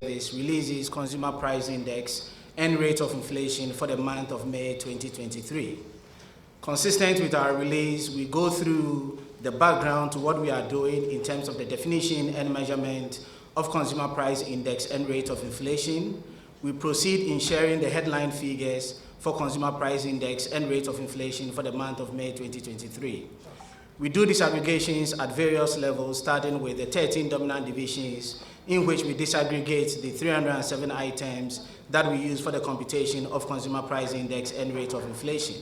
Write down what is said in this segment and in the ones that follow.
This releases Consumer Price Index and rate of inflation for the month of May 2023. Consistent with our release, we go through the background to what we are doing in terms of the definition and measurement of Consumer Price Index and rate of inflation. We proceed in sharing the headline figures for Consumer Price Index and rate of inflation for the month of May 2023. We do disaggregations at various levels, starting with the 13 dominant divisions, in which we disaggregate the 307 items that we use for the computation of Consumer Price Index and rate of inflation.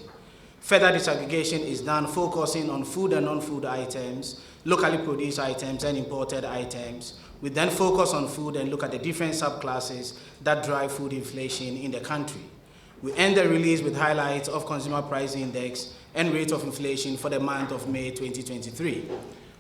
Further disaggregation is done focusing on food and non-food items, locally produced items and imported items. We then focus on food and look at the different subclasses that drive food inflation in the country. We end the release with highlights of Consumer Price Index and rate of inflation for the month of May 2023.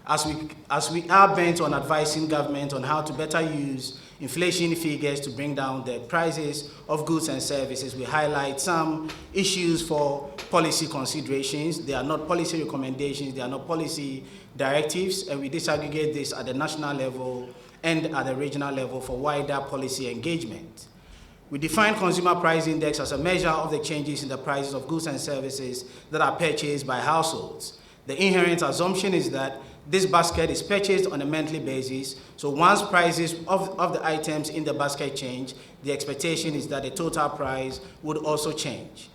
As we are bent on advising government on how to better use inflation figures to bring down the prices of goods and services, we highlight some issues for policy considerations. They are not policy recommendations, they are not policy directives, and we disaggregate this at the national level and at the regional level for wider policy engagement. We define Consumer Price Index as a measure of the changes in the prices of goods and services that are purchased by households. The inherent assumption is that this basket is purchased on a monthly basis, so once prices of the items in the basket change, the expectation is that the total price would also change.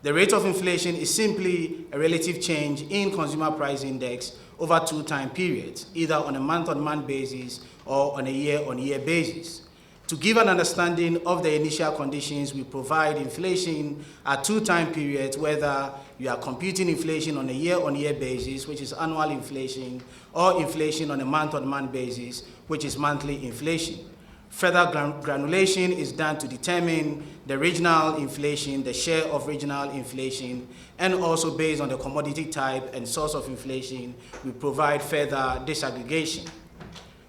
The rate of inflation is simply a relative change in Consumer Price Index over two time periods, either on a month-on-month basis or on a year-on-year basis. To give an understanding of the initial conditions, we provide inflation at two time periods, whether you are computing inflation on a year-on-year basis, which is annual inflation, or inflation on a month-on-month basis, which is monthly inflation. Further granulation is done to determine the regional inflation, the share of regional inflation, and also based on the commodity type and source of inflation, we provide further disaggregation.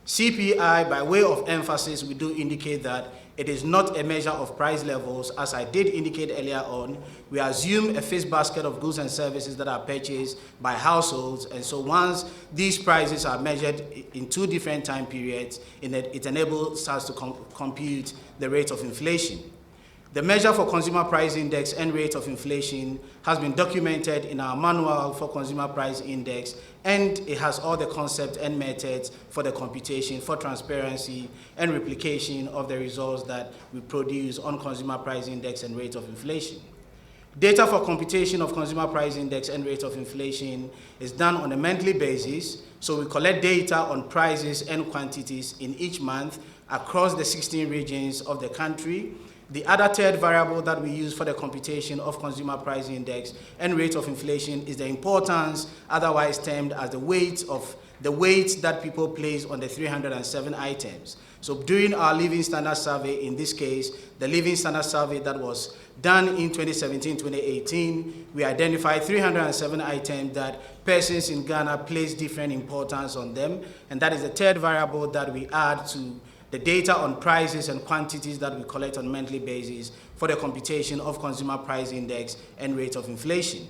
CPI, by way of emphasis, we do indicate that it is not a measure of price levels. As I did indicate earlier on, we assume a fixed basket of goods and services that are purchased by households, and so once these prices are measured in two different time periods, it enables us to compute the rate of inflation. The measure for Consumer Price Index and rate of inflation has been documented in our manual for Consumer Price Index, and it has all the concepts and methods for the computation, for transparency and replication of the results that we produce on Consumer Price Index and rate of inflation. Data for computation of Consumer Price Index and rate of inflation is done on a monthly basis, so we collect data on prices and quantities in each month across the 16 regions of the country. The other third variable that we use for the computation of Consumer Price Index and rate of inflation is the importance, otherwise termed as the weight that people place on the 307 items. So during our Living Standard Survey, in this case, the Living Standard Survey that was done in 2017-2018, we identified 307 items that persons in Ghana place different importance on them, and that is the third variable that we add to the data on prices and quantities that we collect on a monthly basis for the computation of Consumer Price Index and rate of inflation.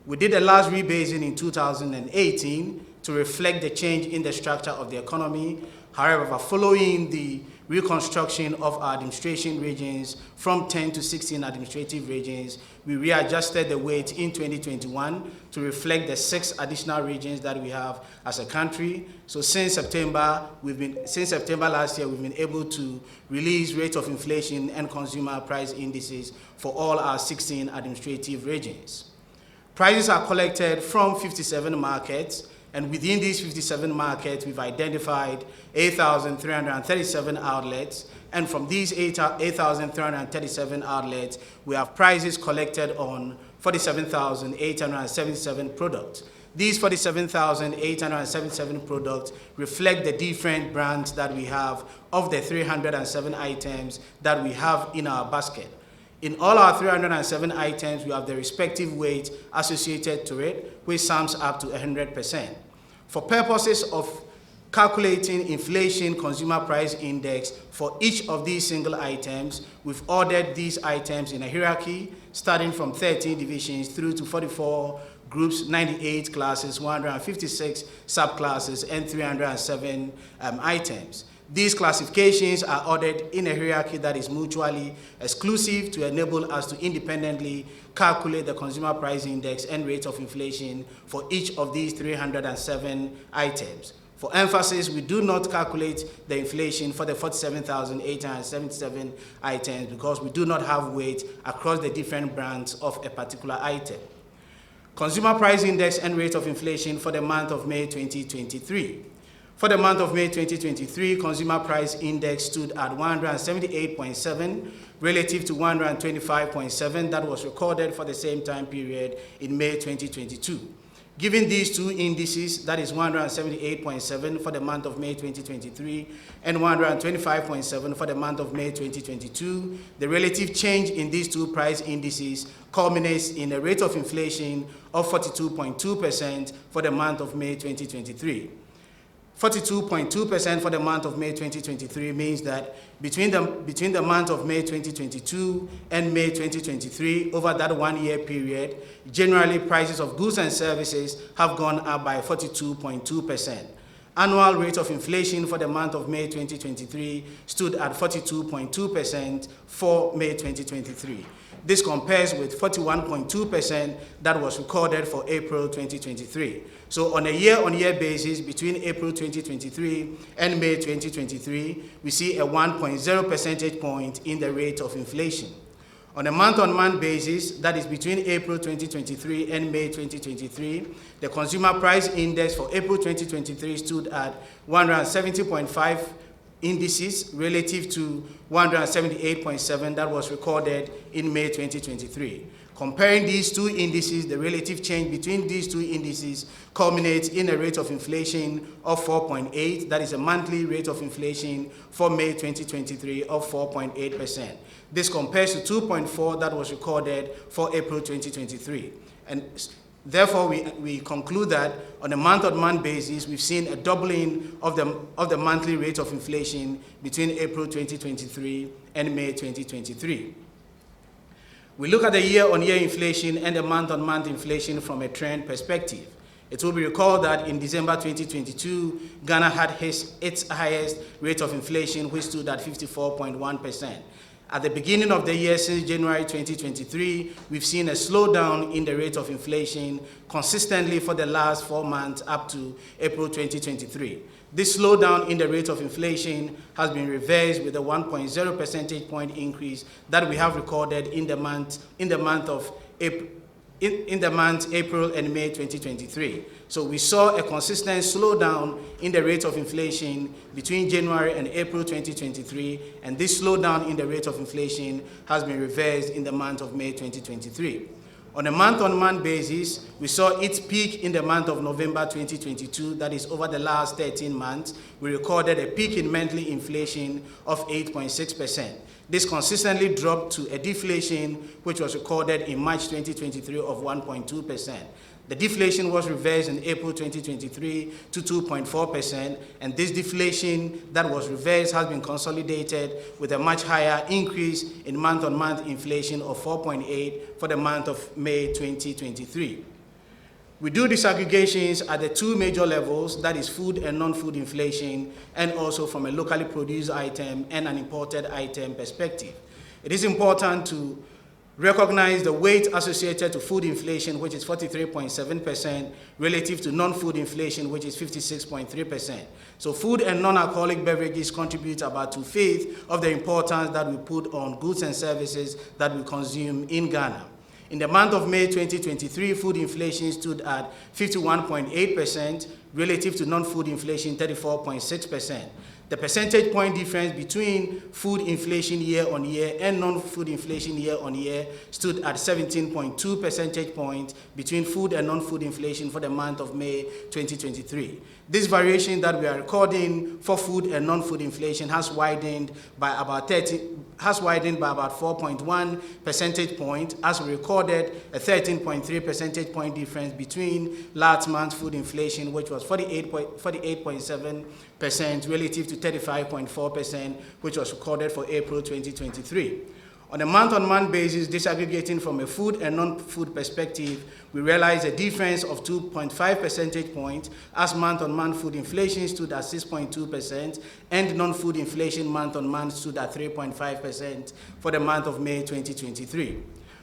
We did a last rebasing in 2018 to reflect the change in the structure of the economy. However, following the reconstruction of our administration regions from 10 to 16 administrative regions, we readjusted the weight in 2021 to reflect the 6 additional regions that we have as a country. So since September last year, we've been able to release rate of inflation and consumer price indices for all our 16 administrative regions. Prices are collected from 57 markets, and within these 57 markets, we've identified 8,337 outlets. And from these 8,337 outlets, we have prices collected on 47,877 products. These 47,877 products reflect the different brands that we have of the 307 items that we have in our basket. In all our 307 items, we have the respective weight associated to it, which sums up to 100%. For purposes of calculating inflation consumer price index for each of these single items, we've ordered these items in a hierarchy, starting from 13 divisions through to 44 groups, 98 classes, 156 subclasses, and 307 items. These classifications are ordered in a hierarchy that is mutually exclusive to enable us to independently calculate the consumer price index and rate of inflation for each of these 307 items. For emphasis, we do not calculate the inflation for the 47,877 items because we do not have weight across the different brands of a particular item. Consumer price index and rate of inflation for the month of May 2023. For the month of May 2023, consumer price index stood at 178.7 relative to 125.7 that was recorded for the same time period in May 2022. Given these two indices, that is 178.7 for the month of May 2023 and 125.7 for the month of May 2022, the relative change in these two price indices culminates in a rate of inflation of 42.2% for the month of May 2023. 42.2% for the month of May 2023 means that between the month of May 2022 and May 2023, over that 1 year period, generally prices of goods and services have gone up by 42.2%. Annual rate of inflation for the month of May 2023 stood at 42.2% for May 2023. This compares with 41.2% that was recorded for April 2023. So on a year-on-year basis, between April 2023 and May 2023, we see a 1.0 percentage point in the rate of inflation. On a month-on-month basis, that is between April 2023 and May 2023, the consumer price index for April 2023 stood at 170.5 indices relative to 178.7 that was recorded in May 2023. Comparing these two indices, the relative change between these two indices culminates in a rate of inflation of 4.8. That is a monthly rate of inflation for May 2023 of 4.8%. This compares to 2.4 that was recorded for April 2023. And therefore, we conclude that on a month-on-month basis, we've seen a doubling of the monthly rate of inflation between April 2023 and May 2023. We look at the year-on-year inflation and the month-on-month inflation from a trend perspective. It will be recalled that in December 2022, Ghana had its highest rate of inflation, which stood at 54.1%. At the beginning of the year, since January 2023, we've seen a slowdown in the rate of inflation consistently for the last 4 months up to April 2023. This slowdown in the rate of inflation has been reversed with a 1.0 percentage point increase that we have recorded in the months April and May 2023. So we saw a consistent slowdown in the rate of inflation between January and April 2023, and this slowdown in the rate of inflation has been reversed in the month of May 2023. On a month-on-month basis, we saw its peak in the month of November 2022, that is over the last 13 months. We recorded a peak in monthly inflation of 8.6%. This consistently dropped to a deflation which was recorded in March 2023 of 1.2%. The deflation was reversed in April 2023 to 2.4%, and this deflation that was reversed has been consolidated with a much higher increase in month-on-month inflation of 4.8% for the month of May 2023. We do disaggregations at the two major levels, that is food and non-food inflation, and also from a locally produced item and an imported item perspective. It is important to recognize the weight associated to food inflation, which is 43.7%, relative to non-food inflation, which is 56.3%. So food and non-alcoholic beverages contribute about 2/5 of the importance that we put on goods and services that we consume in Ghana. In the month of May 2023, food inflation stood at 51.8%, relative to non-food inflation 34.6%. The percentage point difference between food inflation year-on-year and non-food inflation year-on-year stood at 17.2 percentage points between food and non-food inflation for the month of May 2023. This variation that we are recording for food and non-food inflation has widened by about 4.1 percentage points, as we recorded a 13.3 percentage point difference between last month's food inflation, which was 48.7% relative to 35.4%, which was recorded for April 2023. On a month-on-month basis, disaggregating from a food and non-food perspective, we realize a difference of 2.5 percentage points as month-on-month food inflation stood at 6.2% and non-food inflation month-on-month stood at 3.5% for the month of May 2023.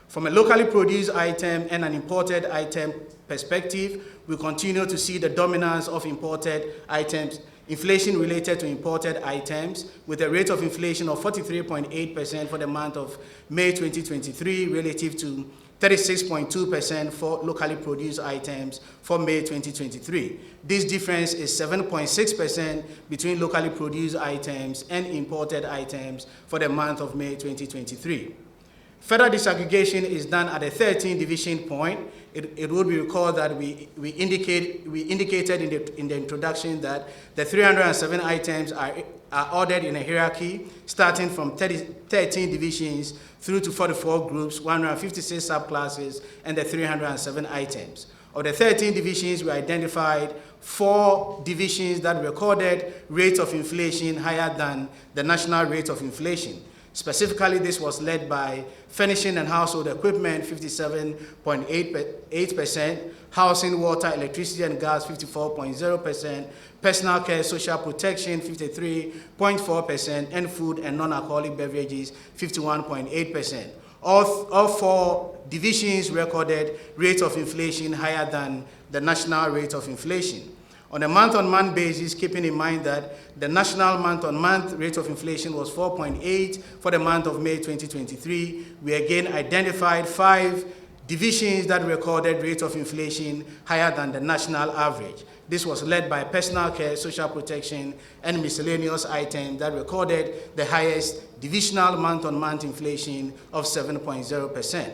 From a locally produced item and an imported item perspective, we continue to see the dominance of imported items, inflation related to imported items, with a rate of inflation of 43.8% for the month of May 2023 relative to 36.2% for locally produced items for May 2023. This difference is 7.6% between locally produced items and imported items for the month of May 2023. Further disaggregation is done at a 13 division point. It would be recalled that we indicated in the introduction that the 307 items are ordered in a hierarchy starting from 13 divisions through to 44 groups, 156 subclasses, and the 307 items. Of the 13 divisions, we identified 4 divisions that recorded rates of inflation higher than the national rate of inflation. Specifically, this was led by furnishing and household equipment, 57.8%, housing, water, electricity, and gas, 54.0%, personal care, social protection, 53.4%, and food and non-alcoholic beverages, 51.8%. All 4 divisions recorded rates of inflation higher than the national rate of inflation. On a month-on-month basis, keeping in mind that the national month-on-month rate of inflation was 4.8 for the month of May 2023, we again identified 5 divisions that recorded rates of inflation higher than the national average. This was led by personal care, social protection, and miscellaneous items that recorded the highest divisional month-on-month inflation of 7.0%.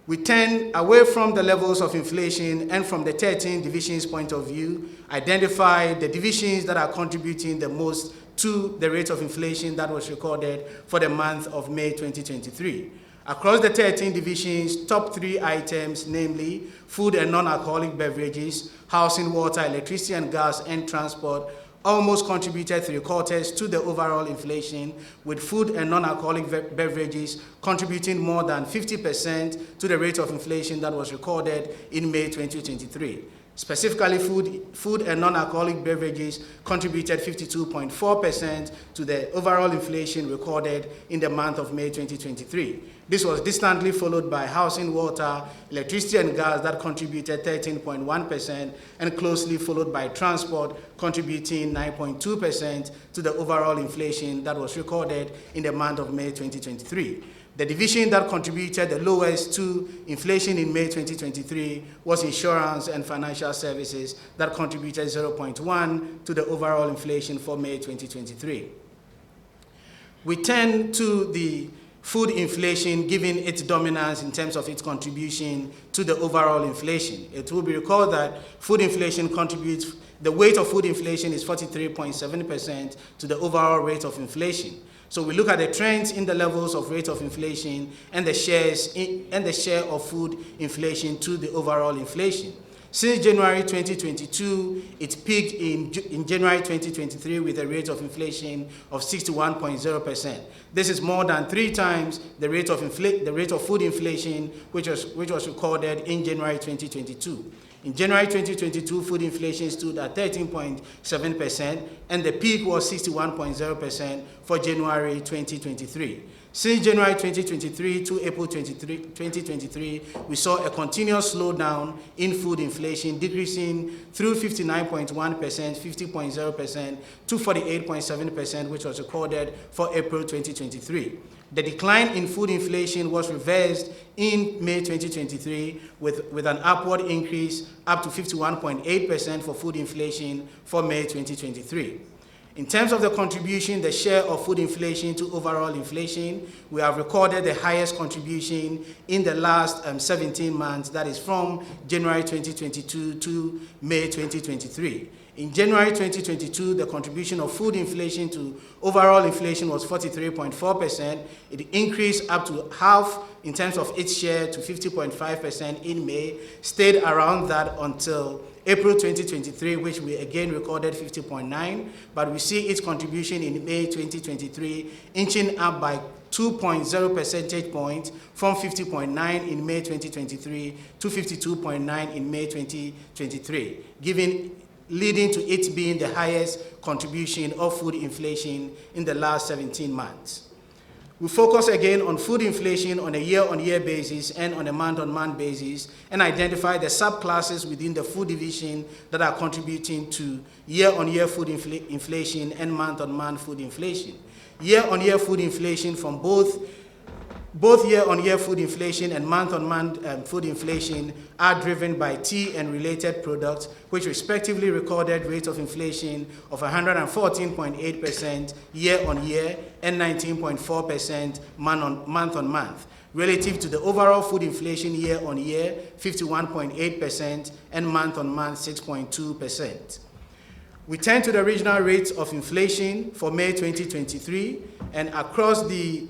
We turn away from the levels of inflation and from the 13 divisions point of view, identify the divisions that are contributing the most to the rate of inflation that was recorded for the month of May 2023. Across the 13 divisions, top 3 items, namely food and non-alcoholic beverages, housing, water, electricity and gas, and transport, almost contributed 3/4 to the overall inflation, with food and non-alcoholic beverages contributing more than 50% to the rate of inflation that was recorded in May 2023. Specifically, food and non-alcoholic beverages contributed 52.4% to the overall inflation recorded in the month of May 2023. This was distantly followed by housing, water, electricity, and gas that contributed 13.1%, and closely followed by transport, contributing 9.2% to the overall inflation that was recorded in the month of May 2023. The division that contributed the lowest to inflation in May 2023 was insurance and financial services that contributed 0.1 to the overall inflation for May 2023. We turn to the food inflation, given its dominance in terms of its contribution to the overall inflation. It will be recalled that food inflation contributes, the weight of food inflation is 43.7% to the overall rate of inflation. So we look at the trends in the levels of rate of inflation and the share of food inflation to the overall inflation. Since January 2022, it peaked in January 2023 with a rate of inflation of 61.0%. This is more than 3 times the rate of food inflation which was recorded in January 2022. In January 2022, food inflation stood at 13.7%, and the peak was 61.0% for January 2023. Since January 2023 to April 2023, we saw a continuous slowdown in food inflation, decreasing through 59.1%, 50.0% to 48.7%, which was recorded for April 2023. The decline in food inflation was reversed in May 2023 with an upward increase up to 51.8% for food inflation for May 2023. In terms of the contribution, the share of food inflation to overall inflation, we have recorded the highest contribution in the last 17 months, that is from January 2022 to May 2023. In January 2022, the contribution of food inflation to overall inflation was 43.4%. It increased up to half in terms of its share to 50.5% in May, stayed around that until April 2023, which we again recorded 50.9, but we see its contribution in May 2023 inching up by 2.0 percentage points from 50.9 in May 2023 to 52.9 in May 2023, leading to it being the highest contribution of food inflation in the last 17 months. We focus again on food inflation on a year-on-year basis and on a month-on-month basis, and identify the subclasses within the food division that are contributing to year-on-year food inflation and month-on-month food inflation. Year-on-year food inflation from both year-on-year food inflation and month-on-month food inflation are driven by tea and related products, which respectively recorded rate of inflation of 114.8% year-on-year and 19.4% month-on-month, relative to the overall food inflation year-on-year 51.8% and month-on-month 6.2%. We turn to the regional rates of inflation for May 2023, and across the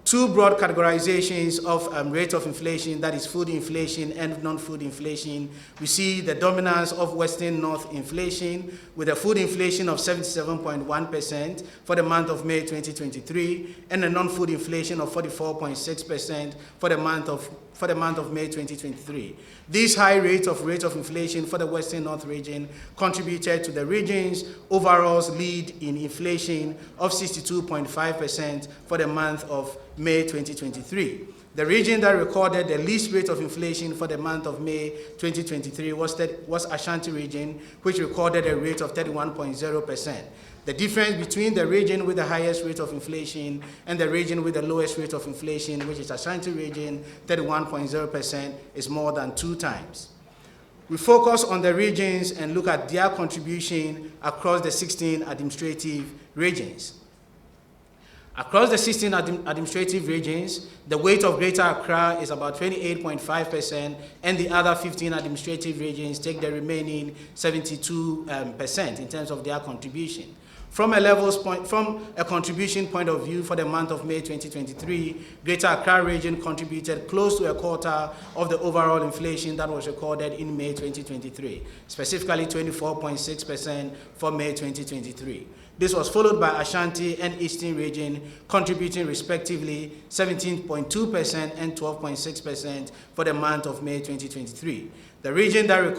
two broad categorizations of rate of inflation, that is food inflation and non-food inflation, we see the dominance of Western North inflation with a food inflation of 77.1% for the month of May 2023 and a non-food inflation of 44.6% for the month of May 2023. These high rates of inflation for the Western North region contributed to the region's overall lead in inflation of 62.5% for the month of May 2023. The region that recorded the least rate of inflation for the month of May 2023 was Ashanti region, which recorded a rate of 31.0%. The difference between the region with the highest rate of inflation and the region with the lowest rate of inflation, which is Ashanti region, 31.0%, is more than 2 times. We focus on the regions and look at their contribution across the 16 administrative regions. Across the 16 administrative regions, the weight of Greater Accra is about 28.5%, and the other 15 administrative regions take the remaining 72% in terms of their contribution. From a contribution point of view, for the month of May 2023, Greater Accra region contributed close to a quarter of the overall inflation that was recorded in May 2023, specifically 24.6% for May 2023. This was followed by Ashanti and Eastern region, contributing respectively 17.2% and 12.6% for the month of May 2023. The region that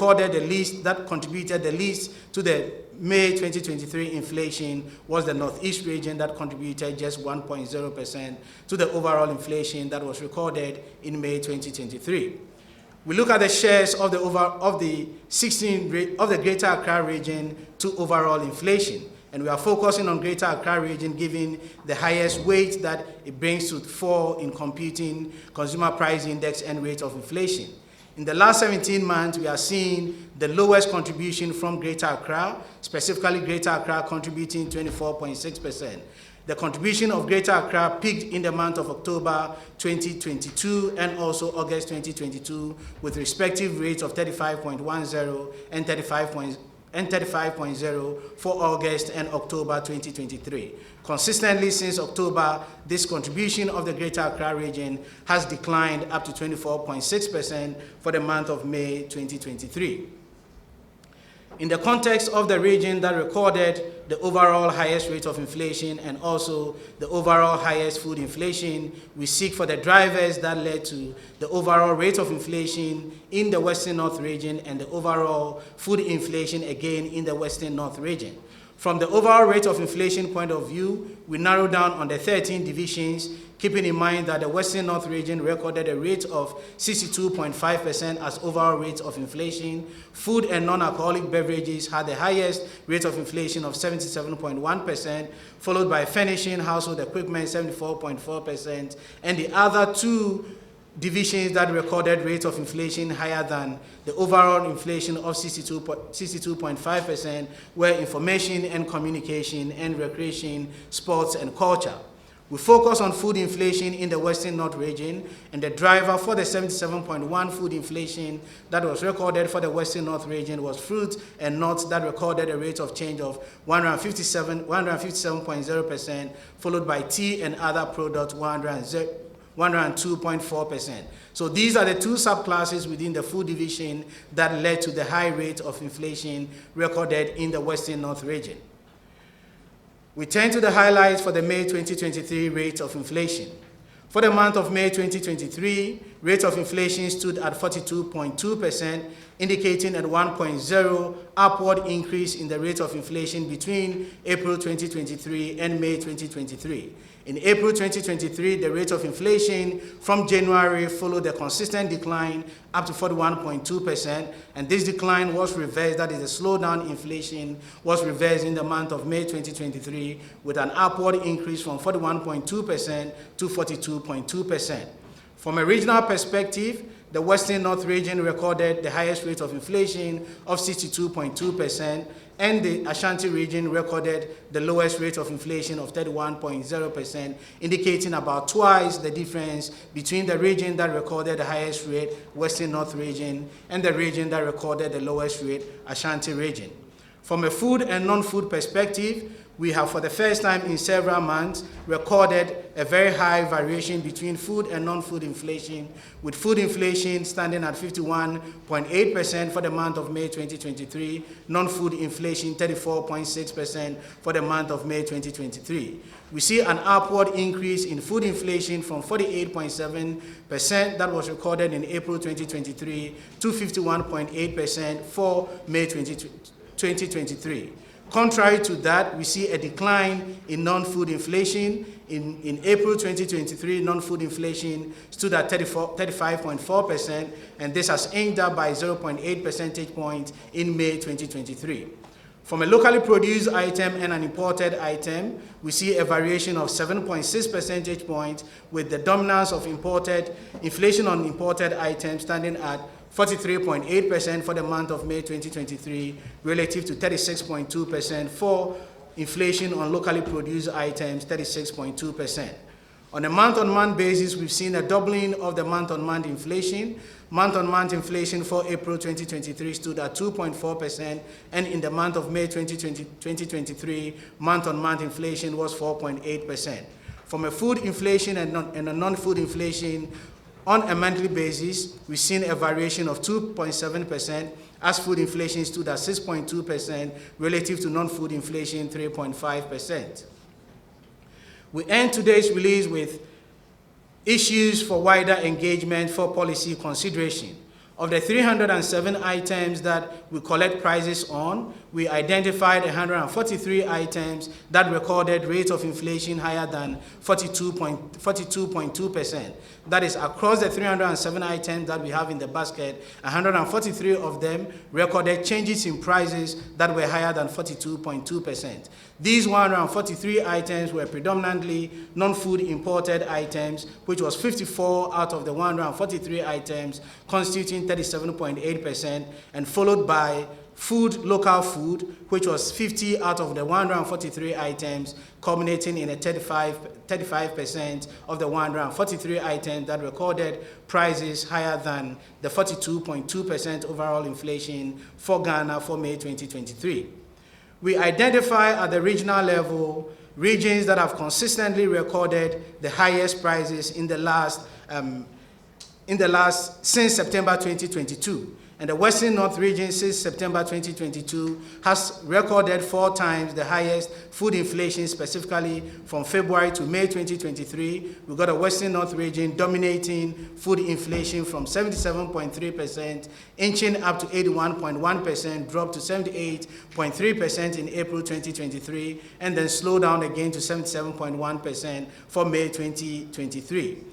contributed the least to the May 2023 inflation was the Northeast region, that contributed just 1.0% to the overall inflation that was recorded in May 2023. We look at the shares of the Greater Accra region to overall inflation, and we are focusing on Greater Accra region given the highest weight that it brings to fall in computing consumer price index and rate of inflation. In the last 17 months, we are seeing the lowest contribution from Greater Accra, specifically Greater Accra contributing 24.6%. The contribution of Greater Accra peaked in the month of October 2022 and also August 2022 with respective rates of 35.10 and 35.0 for August and October 2023. Consistently since October, this contribution of the Greater Accra region has declined up to 24.6% for the month of May 2023. In the context of the region that recorded the overall highest rate of inflation and also the overall highest food inflation, we seek for the drivers that led to the overall rate of inflation in the Western North region and the overall food inflation again in the Western North region. From the overall rate of inflation point of view, we narrow down on the 13 divisions, keeping in mind that the Western North region recorded a rate of 62.5% as overall rate of inflation. Food and non-alcoholic beverages had the highest rate of inflation of 77.1%, followed by furnishing, household equipment, 74.4%, and the other 2 divisions that recorded rate of inflation higher than the overall inflation of 62.5% were information and communication and recreation, sports and culture. We focus on food inflation in the Western North region, and the driver for the 77.1 food inflation that was recorded for the Western North region was fruit and nuts that recorded a rate of change of 157.0%, followed by tea and other products 100.0%, 102.4%. So these are the two subclasses within the food division that led to the high rate of inflation recorded in the Western North region. We turn to the highlights for the May 2023 rate of inflation. For the month of May 2023, rate of inflation stood at 42.2%, indicating a 1.0 upward increase in the rate of inflation between April 2023 and May 2023. In April 2023, the rate of inflation from January followed a consistent decline up to 41.2%, and this decline was reversed, that is, the slowdown inflation was reversed in the month of May 2023 with an upward increase from 41.2% to 42.2%. From a regional perspective, the Western North region recorded the highest rate of inflation of 62.2%, and the Ashanti region recorded the lowest rate of inflation of 31.0%, indicating about twice the difference between the region that recorded the highest rate, Western North region, and the region that recorded the lowest rate, Ashanti region. From a food and non-food perspective, we have for the first time in several months recorded a very high variation between food and non-food inflation, with food inflation standing at 51.8% for the month of May 2023, non-food inflation 34.6% for the month of May 2023. We see an upward increase in food inflation from 48.7% that was recorded in April 2023 to 51.8% for May 2023. Contrary to that, we see a decline in non-food inflation. In April 2023, non-food inflation stood at 35.4%, and this has inched up by 0.8 percentage points in May 2023. From a locally produced item and an imported item, we see a variation of 7.6 percentage points, with the dominance of inflation on imported items standing at 43.8% for the month of May 2023, relative to 36.2% for inflation on locally produced items, 36.2%. On a month-on-month basis, we've seen a doubling of the month-on-month inflation. Month-on-month inflation for April 2023 stood at 2.4%, and in the month of May 2023, month-on-month inflation was 4.8%. From a food inflation and a non-food inflation, on a monthly basis, we've seen a variation of 2.7%, as food inflation stood at 6.2%, relative to non-food inflation 3.5%. We end today's release with issues for wider engagement for policy consideration. Of the 307 items that we collect prices on, we identified 143 items that recorded rate of inflation higher than 42.2%. That is, across the 307 items that we have in the basket, 143 of them recorded changes in prices that were higher than 42.2%. These 143 items were predominantly non-food imported items, which was 54 out of the 143 items, constituting 37.8%, and followed by local food, which was 50 out of the 143 items, culminating in a 35% of the 143 items that recorded prices higher than the 42.2% overall inflation for Ghana for May 2023. We identify at the regional level regions that have consistently recorded the highest prices since September 2022. And the Western North region since September 2022 has recorded 4 times the highest food inflation, specifically from February to May 2023. We've got a Western North region dominating food inflation from 77.3%, inching up to 81.1%, dropped to 78.3% in April 2023, and then slow down again to 77.1% for May 2023.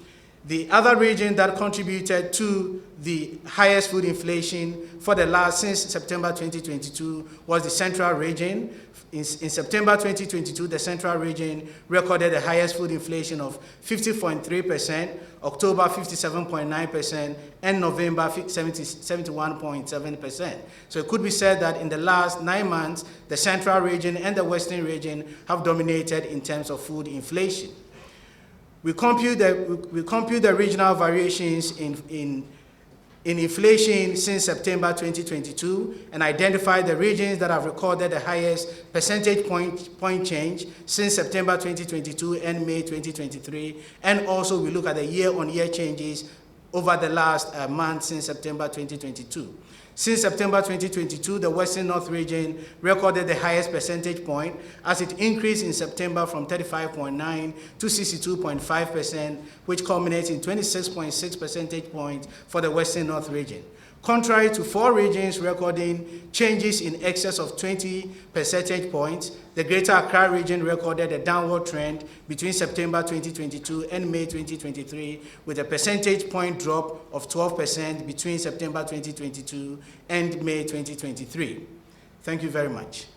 The other region that contributed to the highest food inflation since September 2022 was the Central region. In September 2022, the Central region recorded the highest food inflation of 50.3%, October 57.9%, and November 71.7%. So it could be said that in the last 9 months, the Central region and the Western region have dominated in terms of food inflation. We compute the regional variations in in inflation since September 2022 and identify the regions that have recorded the highest percentage point change since September 2022 and May 2023. And also we look at the year-on-year changes over the last month since September 2022. Since September 2022, the Western North region recorded the highest percentage point as it increased in September from 35.9 to 62.5%, which culminates in 26.6 percentage points for the Western North region. Contrary to 4 regions recording changes in excess of 20 percentage points, the Greater Accra region recorded a downward trend between September 2022 and May 2023, with a percentage point drop of 12% between September 2022 and May 2023. Thank you very much.